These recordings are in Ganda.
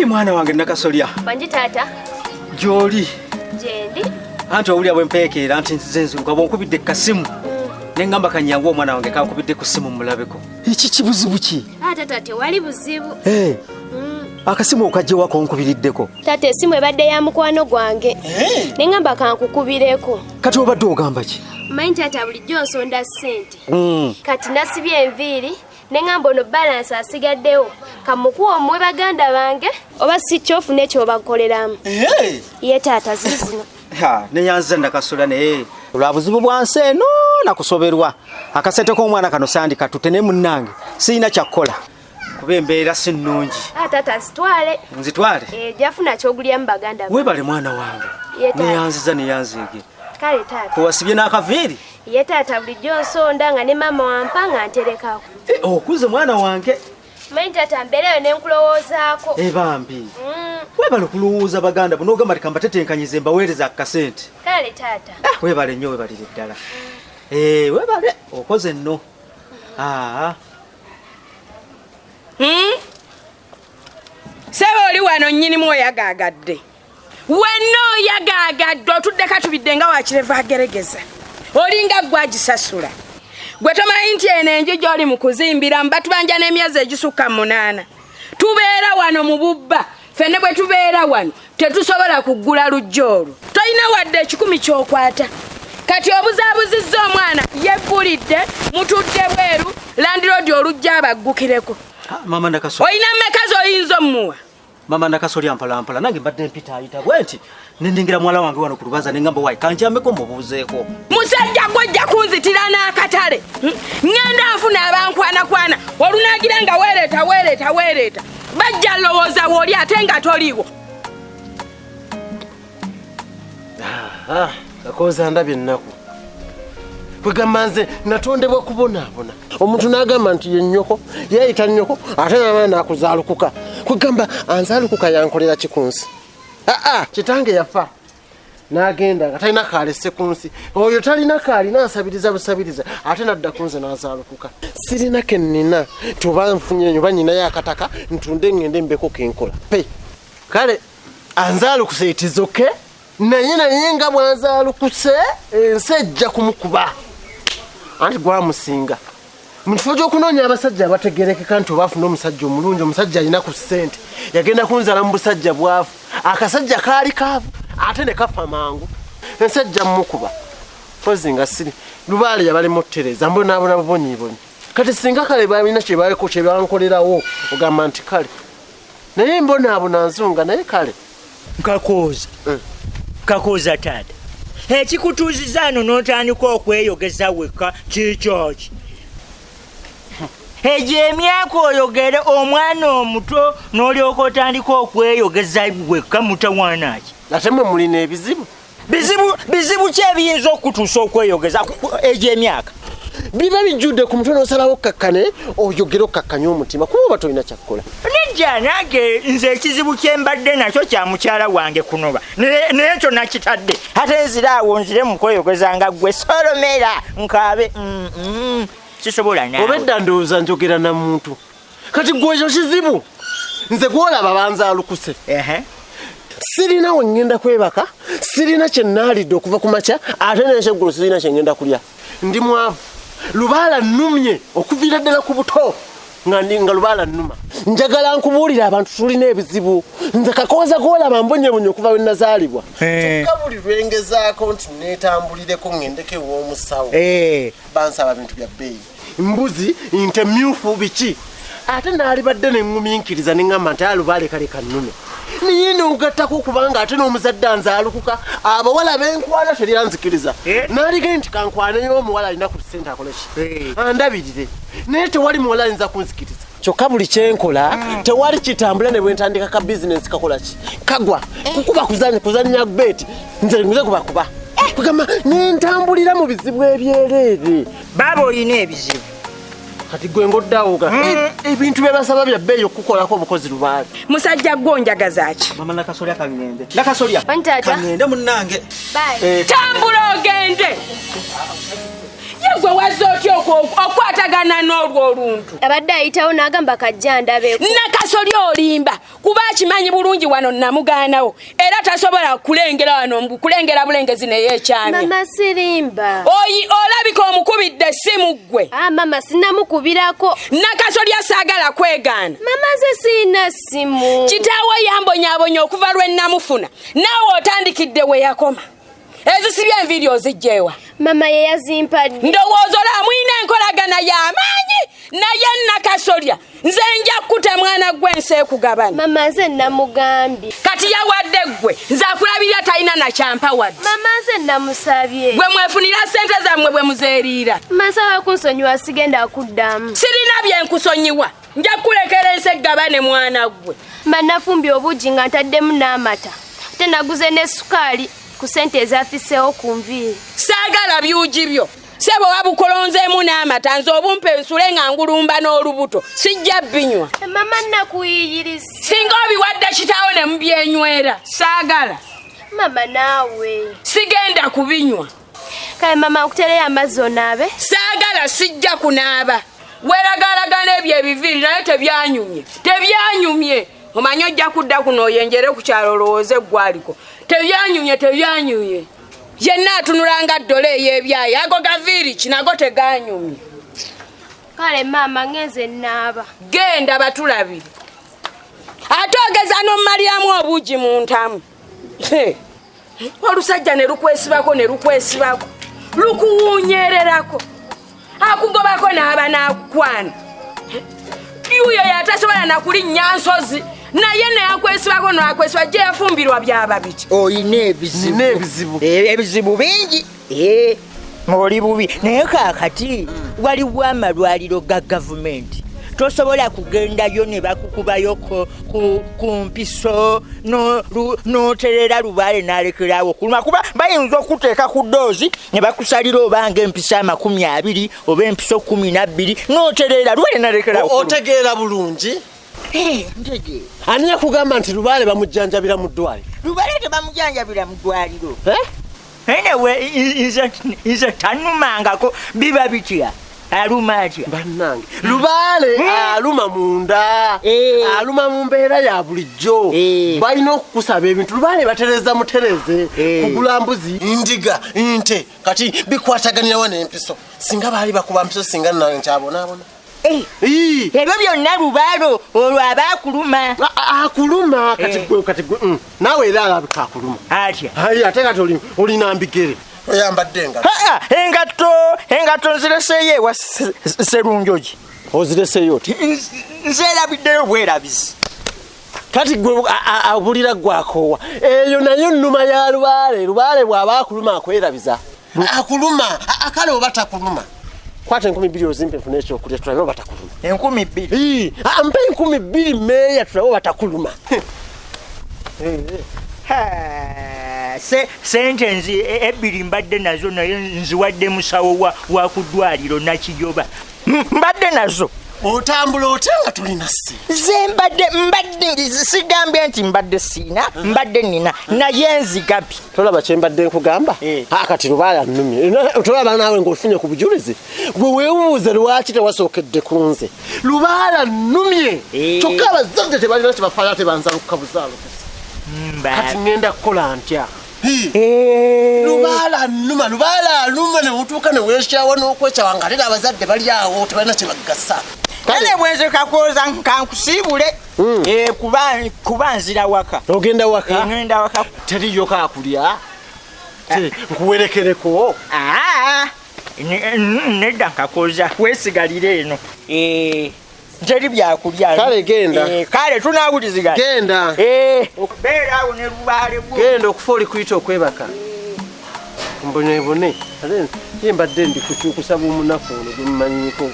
Mwana wange nakasolya. Wanji tata. Joli. Jendi. Anti owulira bwe mpeekera nti nzizenzuka bw'onkubidde kasimu. Ne ngamba kanyangu omwana wange kankubidde ku simu mulabeko. Iki kibuzibu ki? Tata tewali buzibu. Akasimu okajje wako onkubiriddeko. Tata esimu ebadde ya mukwano gwange. Ne ngamba kankukubireko. Kati obadde ogamba ki? Manyi tata bulijjo nsonda ssente. Kati nasibye enviiri. Nengamba ono balance asigaddewo kamukuwa omwe baganda bange oba si kyofu n'ekyo bakoleramu. Ye taata zizino. Neyanze ndakasola naye lwa buzibu bwa nsi eno nakusoberwa. Akasente k'omwana kano sandika tutene munnange sirina kyakkola kuba embeera si nnungi. Taata zitwale. Nzitwale? Jafuna kyogulyamu baganda bange. Weebale mwana wange. Neyanziza neyanziige. Kale taata. Kuwasibye n'akaviiri? Ye taata bulijjo nsonda nga ne mama wampanga nterekako. Okuze mwana wange. Manyi taata mbeerayo ne nkulowoozaako. Bambi. Weebale kulowooza baganda buno ogamba tikamba tetenkanyize mbaweereza akasente. Kale taata. Weebale nnyo weebalire ddala. Weebale okoze nno. Sebe oli wano nnyinimu oyagaagadde. Wenna oyagaagadde otudde katubidde nga wakireva ageregeza. Olinga gwagisasula. Gwe tomanyi nti eno enju gy'oli mu kuzimbira mbatubanja n'emyezi egisukka 8. Tubeera wano mu bubba. Fenne bwe tubeera wano tetusobola kuggula lujja olwo. Tolina wadde 10 ky'okwata. Kati obuzaabuzizza omwana yeggulidde mutudde bweru landiroodi olujja abaggukireko. Mama ndakasolya. Olina mmeka z'oyinza omuwa? Mama ndakasolya mpolampola nange mbadde mpita ayita bwenti nendingira mwala wange wano ku lubaza nengamba wayi kanjambeko mubuuzeeko. Musajja gwojja kunzitira n'akatale. Ngenda nfuna abankwanakwana olunagira nga weereeta. Bajja lowooza w'oli ate nga toliiwo. Kakooza ndabye ennaku. Kwegamba nze natondebwa kubonaabona. Omuntu n'agamba nti ye nnyoko, yeeyita nnyoko, ate n'amaana n'akuzaalukuka. Kwegamba anzaalukuka yankolera ki ku nsi? Kitange yafa. N'agenda nga talina kaalesse ku nsi. Oyo talina kaali n'asabiriza busabiriza, ate n'adda ku nze n'azaalukuka. Sirina ke nnina, tuba nfunye nyoba nnyinayo akataka, ntunde ngende mbeko kenkola. Kale, anzaalukuse itizoke, naye nga bwanzaalukuse, ensi ejja kumukuba. Anti gwamusinga. Mu kifo gy'okunoonya abasajja abategerekeka nti obaafuna omusajja omulungi, omusajja alina ku ssente, yagenda kunzala mu busajja bwavu. Akasajja kaali kaavu, ate ne kafa mangu. Ensi ejja mmukuba. Pozi nga siri. Lubaale yabalema ottereza, mbonaabona bubonyiibonyi. Kati singa kale balina kye bankolerawo, ogamba nti kale. Naye mbonaabona nzunga, naye kale. Kakooza taata. Ekikutuuziza ano n'otandika okweyogeza wekka kikyoki. Egyo emyaka oyogere omwana omuto n'olyoka otandika okweyogeza wekka mutawaana ki. Ate mwe mulina ebizibu. Bizibu ki ebiyinza okutuusa okweyogeza egyo emyaka? Biba bijjudde ku mutwe n'osalawo okkakkane oyogere okkakkanya omutima kuba oba tolina kyakkola. Nejja nange nze ekizibu kye mbadde nakyo kya mukyala wange kunoba naye ekyo nakitadde ate nziraawo nzire mu kweyogeza nga ggwe solomera nkaabe kisobola naawe. Obedda ndowooza njogera na muntu. Kati ggwe ekyo kizibu. Nze gw'olaba banzaalukuse. Sirina we ngenda kwebaka, sirina kye nnaalidde okuva ku makya, ate n'ekyeggulu sirina kye ngenda kulya. Ndi mwavu. Lubaala nnumye okuviira ddala ku buto nga lubaala nnuma. Njagala nkubuulira abantu tulina ebizibu. Nze Kakooza gw'olaba mbonyebonye okuva we nazaalibwa. Kyokka buli lwengezaako nti neetambulireko ŋŋendeko ew'omusawo. Bansaba bintu bya bbeeyi. Mbuzi, nte myufu biki. Ate naalibadde ne ŋŋumiikiriza ne ŋŋamba nti lubaale kale kannume. Niye n'ogattako kubanga ate n'omuzadde anzaalukuka abawala b'enkwana teryanzikiriza. Naaligee nti kankwaneyo omuwala alina ku ssente akole ki? Andabirire. Naye tewali muwala ayinza kunzikiriza. Kyokka buli kyenkola tewali kitambula ne bwe ntandika ka bizinensi kakola ki? Kagwa. Kukuba kuzannya bbeeti. Nze kuba. Kugamba nentambulira mu bizibu ebyereere. Baaba olina ebizibu. Kati gwe ngoddawoga ebintu bye basaba bya bbeeyi okukolako obukozi lubaale. Musajja gonjagaza ki? Mama nakasolya kangende. Nakasolya. Kangende munnange. Tambula ogende. yegwe wazze otya okwatagana n'olwo oluntu abadde ayitawo n'agamba kajja ndabeko nakasoli olimba kuba akimanyi bulungi wano namugaanawo era tasobola kulengera bulengezi neyeekyamya mama sirimba olabika omukubidde simu ggwe mama sinamukubirako nakasoli asaagala kwegaana mama ze siina simu kitaawe yambonyaabonya okuva lwe namufuna naawe otandikidde we yakoma ezisibye enviiri ozijjeewa mama ye yazimpadde ndowooza olamwina enkolagana y'amaanyi naye nakasolya nze nja kuta mwana gw'ensi ekugabana mama nze namugambye kati yawadde ggwe nze akulabirira talina nakyampa wadde mama nze namusabye bwe mwefunira ssente zammwe bwe muzeeriira masaba kunsonyiwa sigenda kuddamu sirina bye nkusonyiwa nja kulekera ensi eggabane mwana gwe manafumbye obugi nga ntaddemu n'amata ate naguze ne sukaali ku ssente ezafiseewo ku nviiri saagala byugi byo sebo wabukolonzeemu n'amata nze obumpe ensule nga ngulumba n'olubuto sijja binywa mama nakuyiyiriza singa obiwadde kitaawo ne mubyenywera saagala mama naawe sigenda kubinywa kale mama nkutereyo amazzi onaabe saagala sijja kunaaba weragalagana ebyo ebiviiri naye tebyanyumye omanyi ojja kudda kuno oyenjere ku kyalo olowooze eggwaliko tebyanyumye yenna atunulanga ddole ey'ebyayi ago gaviiri kinago teganyumye kale mama ngenze naaba genda batulabire ate ogeza n'omaliramu obuugi mu ntamu olusajja ne lukwesibako lukuwuunyererako akugobako n'aba n'akukwana yuyo yatasobola nakulinnya nsozi naye neyakwesibako nakwesiba gye yafumbirwa byaba biti oyina ebizibu bingi ng'oli bubi naye kaakati waliwo amalwaliro ga gavumenti tosobola kugendayo ne bakukubayo ku mpiso n'oterera lubaale n'alekerawo okuluma kuba bayinza okuteeka ku doozi ne bakusalira obanga empiso 20 oba empiso 12 n'oterera lubaale n'alekerawo otegeera bulungi ani yakugamba nti lubaale bamujjanjabira mu ddwaliro lubaale tebamujjanjabira mu ddwaliro enewe nze tanumangako biba bitya aluma atya bannange lubaale aluma munda aluma mu mbeera ya bulijjo balina okukusaba ebintu lubaale batereza mutereze kugula mbuzi ndiga nte kati bikwataganirawo n'empiso singa baali bakuba mpiso singa nange nkyabonaabona ebyo byonna lubaalo olwo aba akuluma kati gwe naawe era alabika akuluma atya ate kati olina mbigere oyambadde engatto nzireseeyo ewa serunjogi ozireseeyo oti nzeerabiddeyo bwerabizi kati gwe abulira gwakoowa eyo nayo nnuma ya lubaale bw'aba akuluma akwerabiza akuluma kale oba takuluma kwata 2,000 ozimpe nfuna ekyokulya tulabe oba takuluma 2,000 mpe 2,000 meeya tulabe oba takuluma sente nzi 2 mbadde nazo naye nziwadde musawo wa ku ddwaliro nakijoba mbadde nazo otambula otya nga tulina ze mbadde sigambye nti mbadde siina mbadde nina naye nzigapi tolaba kyembadde nkugamba kati lubaale annumye tolaba naawe ng'ofunye ku bujulizi gwe weebuuze lwaki tewasookedde ku nze lubaale annumye kyokka abazadde tebalina kyebafaala tebanzalukka buzaalukisi kati ngenda kukola ntya lubaale annuma ne mutuuka ne weekyawa n'okwekyawa nga tera abazadde bali awo tebalina kye bagasa kale bwenze kakooza kankusiibule kuba nzira waka ogenda waka ngenda waka teriyo kaakulya nkuwerekereko nedda nkakooza weesigalire eno teri byakulya kale genda kale tunaawulizigana genda beera awo ne lubaale genda okufa oli kuyita okwebaka mbonebone ate ye mbadde ndi kukyukusaba omunaku ono gwemumanyiko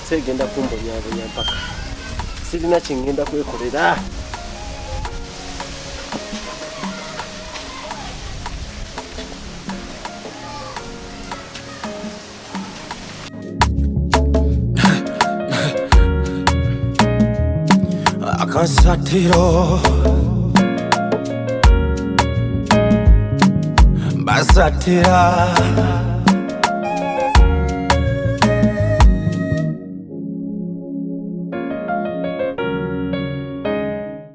segenda kumbonyabonya mpaka sirina kyengenda kwekolera AKASATTIRO Kasatira.